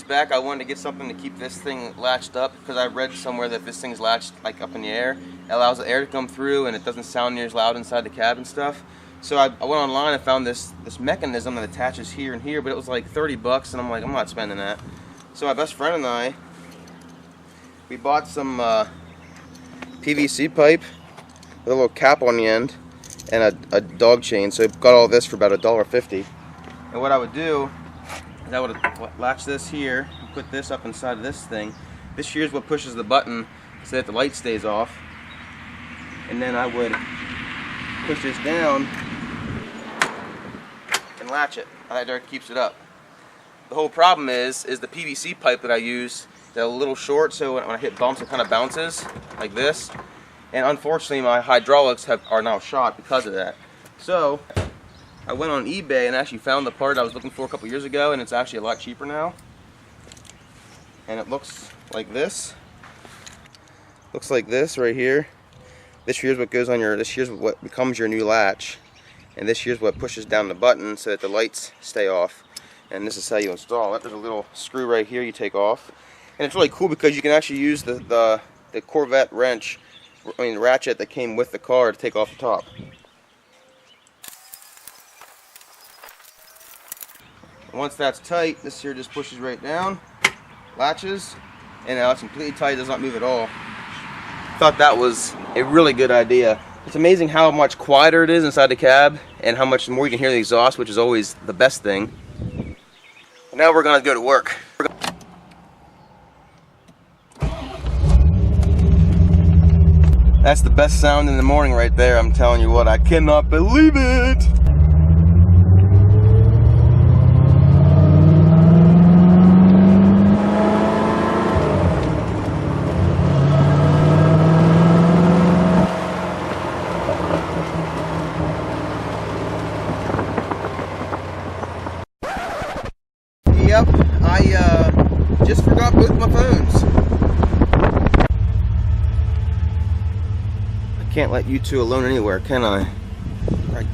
Back, I wanted to get something to keep this thing latched up because I read somewhere that this thing's latched like up in the air. It allows the air to come through and it doesn't sound near as loud inside the cab and stuff. So I went online and found this mechanism that attaches here and here, but it was like 30 bucks and I'm like, I'm not spending that. So my best friend and I, we bought some PVC pipe with a little cap on the end and a dog chain. So I got all this for about $1.50. And what I would do, I would latch this here and put this up inside of this thing. This here is what pushes the button so that the light stays off. And then I would push this down and latch it. That keeps it up. The whole problem is the PVC pipe that I use is a little short, so when I hit bumps it kind of bounces like this. And unfortunately my hydraulics are now shot because of that. So I went on eBay and actually found the part I was looking for a couple years ago, and it's actually a lot cheaper now. And it looks like this. Looks like this right here. This here's what goes on this here's what becomes your new latch. And this here's what pushes down the button so that the lights stay off. And this is how you install it. There's a little screw right here you take off. And it's really cool because you can actually use the Corvette ratchet that came with the car to take off the top. Once that's tight, this here just pushes right down, latches, and now it's completely tight, does not move at all. Thought that was a really good idea. It's amazing how much quieter it is inside the cab and how much more you can hear the exhaust, which is always the best thing. Now we're gonna go to work. That's the best sound in the morning right there, I'm telling you what, I cannot believe it! Yep, I just forgot both my phones. I can't let you two alone anywhere, can I? Right.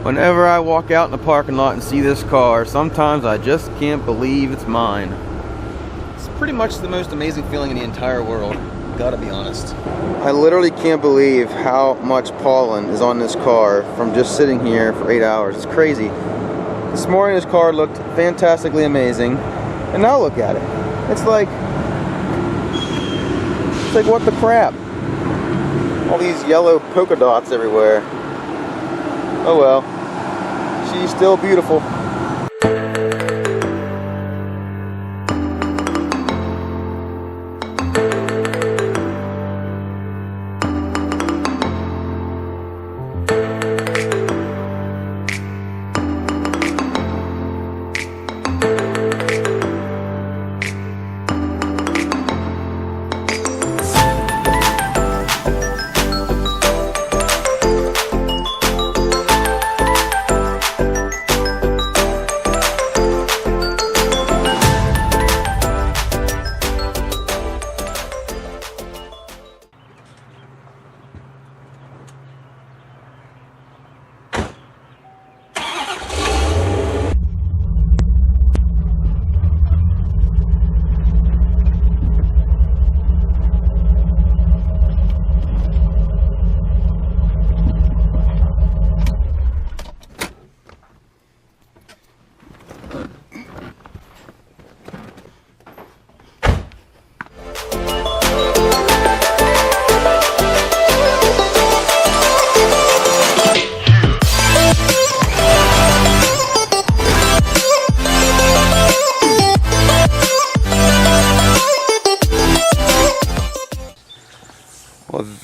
Whenever I walk out in the parking lot and see this car, sometimes I just can't believe it's mine. It's pretty much the most amazing feeling in the entire world, gotta be honest. I literally can't believe how much pollen is on this car from just sitting here for 8 hours. It's crazy. This morning his car looked fantastically amazing, and now look at it. It's like what the crap? All these yellow polka dots everywhere. Oh well, she's still beautiful.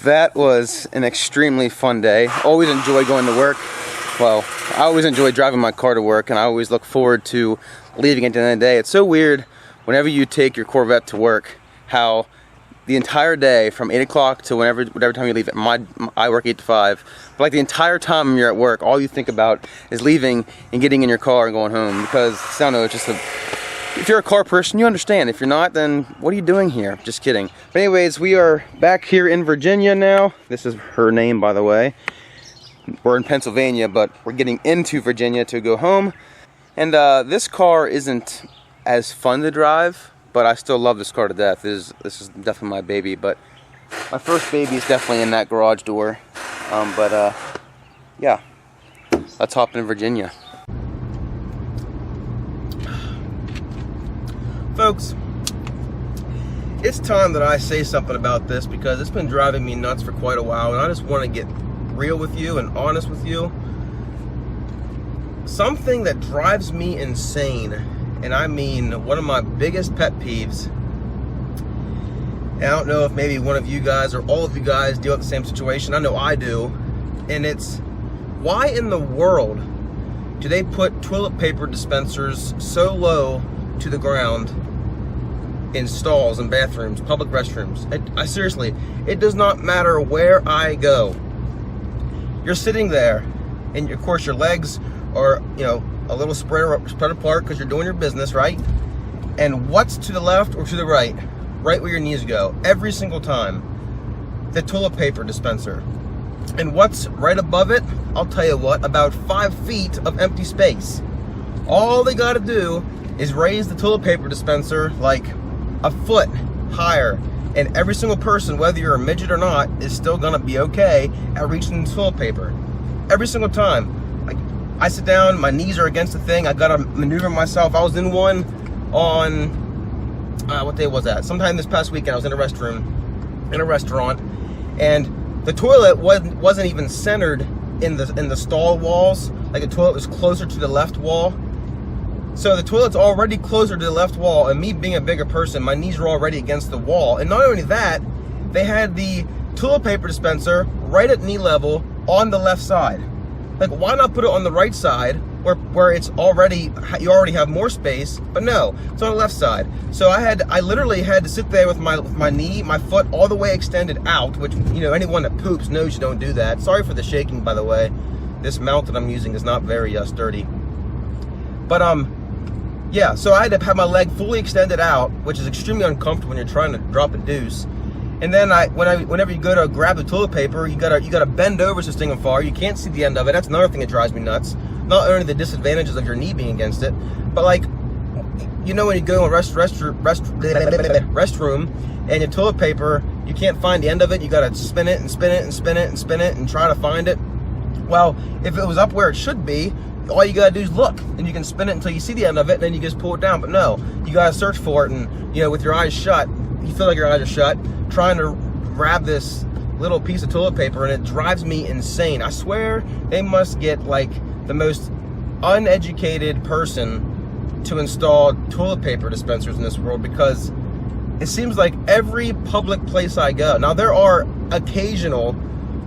That was an extremely fun day. Always enjoy going to work. Well, I always enjoy driving my car to work, and I always look forward to leaving at the end of the day. It's so weird whenever you take your Corvette to work, how the entire day from 8 o'clock to whatever time you leave. I work 8 to 5. But like the entire time you're at work, all you think about is leaving and getting in your car and going home. Because, I don't know, it's just if you're a car person, you understand. If you're not, then what are you doing here? Just kidding. But anyways, we are back here in Virginia now. This is her name, by the way. We're in Pennsylvania, but we're getting into Virginia to go home. And this car isn't as fun to drive, but I still love this car to death. This is definitely my baby, but my first baby is definitely in that garage door. Yeah, let's hop in Virginia. Folks, it's time that I say something about this because it's been driving me nuts for quite a while, and I just want to get real with you and honest with you. Something that drives me insane, and I mean one of my biggest pet peeves, and I don't know if maybe one of you guys or all of you guys deal with the same situation. I know I do, and it's why in the world do they put toilet paper dispensers so low to the ground in stalls and bathrooms, public restrooms? I seriously, it does not matter where I go. You're sitting there, and of course your legs are, you know, a little spread apart because you're doing your business, right? And what's to the left or to the right? Right where your knees go, every single time. The toilet paper dispenser. And what's right above it? I'll tell you what, about 5 feet of empty space. All they gotta do is raise the toilet paper dispenser like a foot higher, and every single person, whether you're a midget or not, is still gonna be okay at reaching the toilet paper. Every single time. Like, I sit down, my knees are against the thing, I gotta maneuver myself. I was in one on, what day was that? Sometime this past weekend, I was in a restaurant, and the toilet wasn't even centered in the stall walls. Like, the toilet was closer to the left wall. So the toilet's already closer to the left wall, and me being a bigger person, my knees were already against the wall. And not only that, they had the toilet paper dispenser right at knee level on the left side. Like, why not put it on the right side where it's already, you already have more space? But no, it's on the left side. So I literally had to sit there with my foot all the way extended out, which, you know, anyone that poops knows you don't do that. Sorry for the shaking, by the way. This mount that I'm using is not very sturdy. But yeah, so I had to have my leg fully extended out, which is extremely uncomfortable when you're trying to drop a deuce. And then whenever you go to grab the toilet paper, you gotta bend over this thing and far. You can't see the end of it. That's another thing that drives me nuts. Not only the disadvantages of your knee being against it, but like, you know, when you go in a restroom and your toilet paper, you can't find the end of it. You gotta spin it and spin it and spin it and spin it and try to find it. Well, if it was up where it should be, all you gotta do is look, and you can spin it until you see the end of it, and then you just pull it down. But no, you gotta search for it, and you know, with your eyes shut, you feel like your eyes are shut, trying to grab this little piece of toilet paper, and it drives me insane. I swear they must get like the most uneducated person to install toilet paper dispensers in this world, because it seems like every public place I go, now there are occasional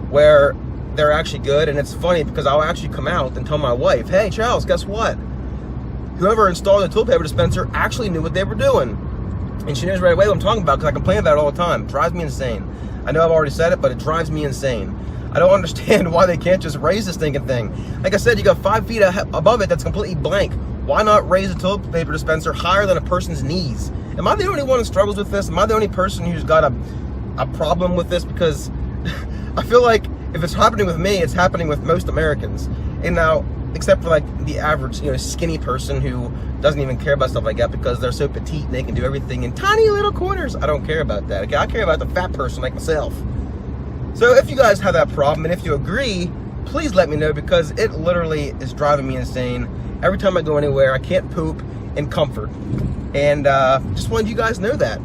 where they're actually good, and it's funny because I'll actually come out and tell my wife, hey Charles, guess what? Whoever installed the toilet paper dispenser actually knew what they were doing. And she knows right away what I'm talking about, because I complain about it all the time. It drives me insane. I know I've already said it, but it drives me insane. I don't understand why they can't just raise this stinking thing. Like I said, you got 5 feet above it that's completely blank. Why not raise a toilet paper dispenser higher than a person's knees? Am I the only one who struggles with this? Am I the only person who's got a problem with this? Because I feel like if it's happening with me, it's happening with most Americans. And now, except for like the average, you know, skinny person who doesn't even care about stuff like that because they're so petite and they can do everything in tiny little corners. I don't care about that. Okay, I care about the fat person like myself. So if you guys have that problem, and if you agree, please let me know, because it literally is driving me insane. Every time I go anywhere, I can't poop in comfort. And just wanted you guys to know that.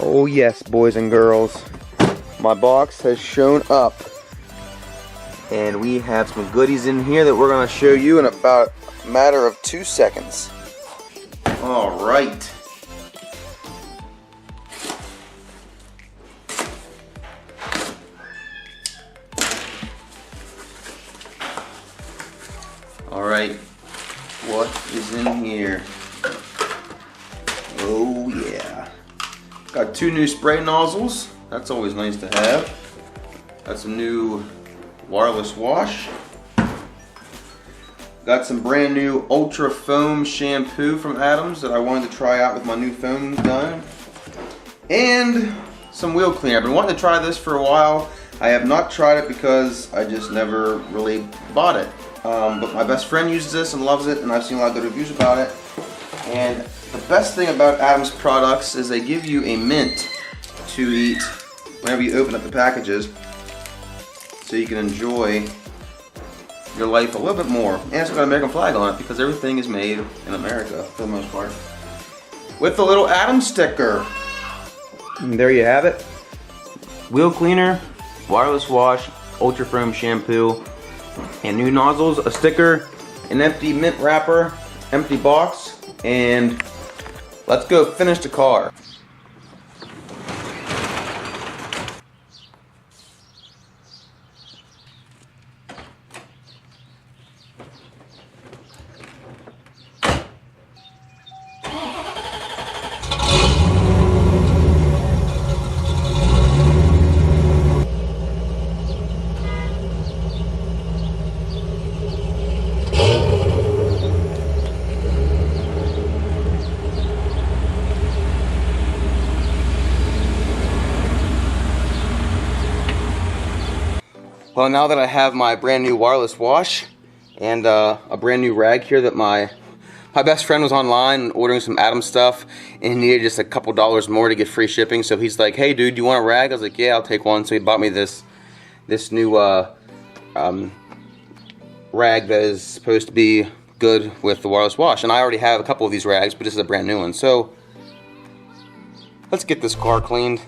Oh yes, boys and girls, my box has shown up, and we have some goodies in here that we're going to show you in about a matter of 2 seconds. All right. All right, what is in here? Oh yeah. Got 2 new spray nozzles. That's always nice to have. Got some new wireless wash. Got some brand new ultra foam shampoo from Adams that I wanted to try out with my new foam gun. And some wheel cleaner. I've been wanting to try this for a while. I have not tried it because I just never really bought it. But my best friend uses this and loves it, and I've seen a lot of good reviews about it. And the best thing about Adams products is they give you a mint to eat whenever you open up the packages, so you can enjoy your life a little bit more. And it's got an American flag on it because everything is made in America for the most part. With the little Adams sticker. And there you have it. Wheel cleaner, wireless wash, ultra foam shampoo, and new nozzles, a sticker, an empty mint wrapper, empty box, and let's go finish the car. Well, now that I have my brand new wireless wash and a brand new rag here that my best friend was online ordering some Adams stuff, and he needed just a couple dollars more to get free shipping, so he's like, hey dude, do you want a rag? I was like, yeah, I'll take one. So he bought me this new rag that is supposed to be good with the wireless wash, and I already have a couple of these rags, but this is a brand new one. So let's get this car cleaned.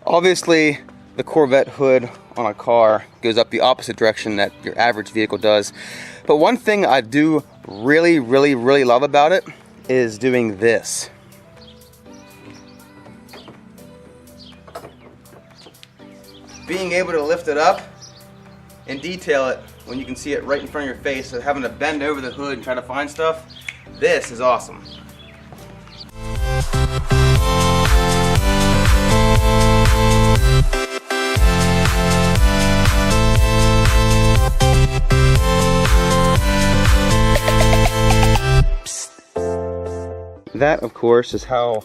Obviously, the Corvette hood on a car goes up the opposite direction that your average vehicle does. But one thing I do really love about it is doing this. Being able to lift it up and detail it when you can see it right in front of your face. So having to bend over the hood and try to find stuff, this is awesome. That, of course, is how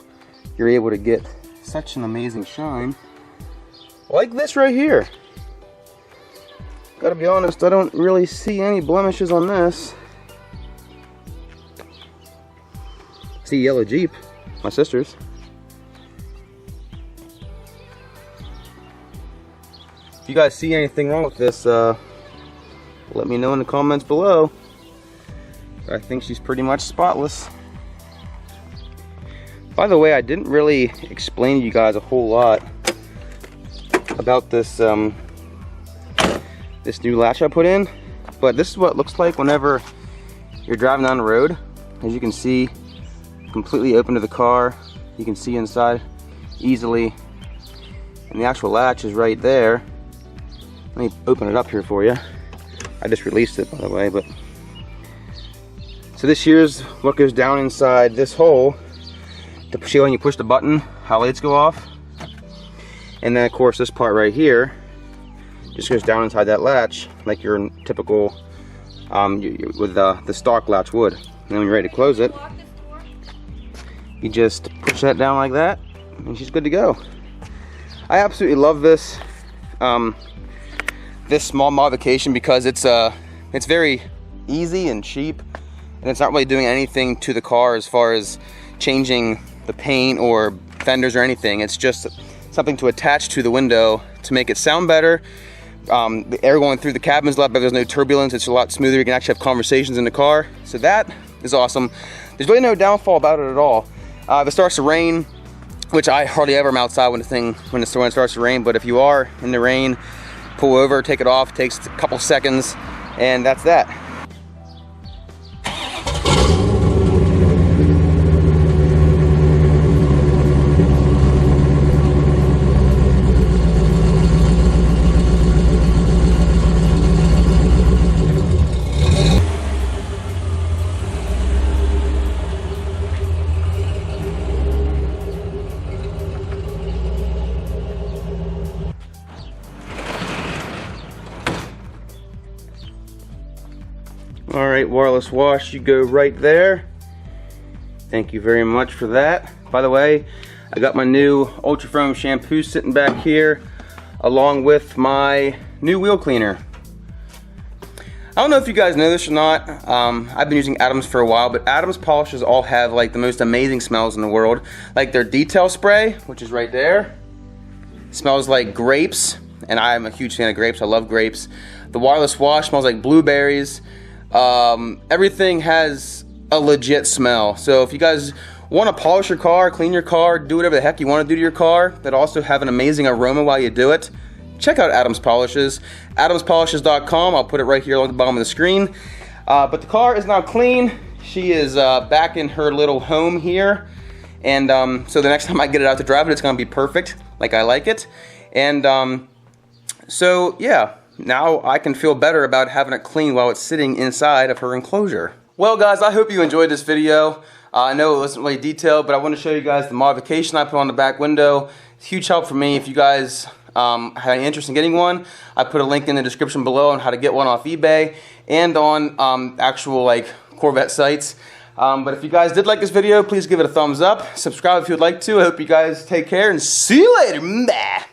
you're able to get such an amazing shine like this right here. Gotta be honest, I don't really see any blemishes on this. See yellow Jeep, my sister's. If you guys see anything wrong with this, let me know in the comments below. I think she's pretty much spotless. By the way, I didn't really explain to you guys a whole lot about this this new latch I put in, but this is what it looks like whenever you're driving down the road. As you can see, completely open to the car. You can see inside easily, and the actual latch is right there. Let me open it up here for you. I just released it, by the way, but so this here's what goes down inside this hole. To see when you push the button, how lights go off. And then of course this part right here just goes down inside that latch like your typical with the stock latch would. And then when you're ready to close it, you just push that down like that and she's good to go. I absolutely love this this small modification because it's very easy and cheap, and it's not really doing anything to the car as far as changing the paint or fenders or anything. It's just something to attach to the window to make it sound better. The air going through the cabin is a lot better. There's no turbulence. It's a lot smoother. You can actually have conversations in the car. So that is awesome. There's really no downfall about it at all. If it starts to rain, which I hardly ever am outside when it starts to rain, but if you are in the rain, pull over, take it off. It takes a couple seconds, and that's that. All right, wireless wash, you go right there. Thank you very much for that. By the way, I got my new Ultra Foam shampoo sitting back here along with my new wheel cleaner. I don't know if you guys know this or not. I've been using Adams for a while, but Adams polishes all have like the most amazing smells in the world. Like their detail spray, which is right there, smells like grapes, and I'm a huge fan of grapes. I love grapes. The wireless wash smells like blueberries. Everything has a legit smell. So if you guys want to polish your car, clean your car, do whatever the heck you want to do to your car, that also have an amazing aroma while you do it, check out Adams Polishes. AdamsPolishes.com. I'll put it right here along the bottom of the screen. But the car is now clean. She is back in her little home here. And so the next time I get it out to drive it, it's going to be perfect, like I like it. And so yeah. Now I can feel better about having it clean while it's sitting inside of her enclosure. Well guys, I hope you enjoyed this video. I know it wasn't really detailed, but I want to show you guys the modification I put on the back window. It's a huge help for me. If you guys have any interest in getting one, I put a link in the description below on how to get one off eBay and on actual like Corvette sites. But if you guys did like this video, please give it a thumbs up. Subscribe if you would like to. I hope you guys take care and see you later. Bye.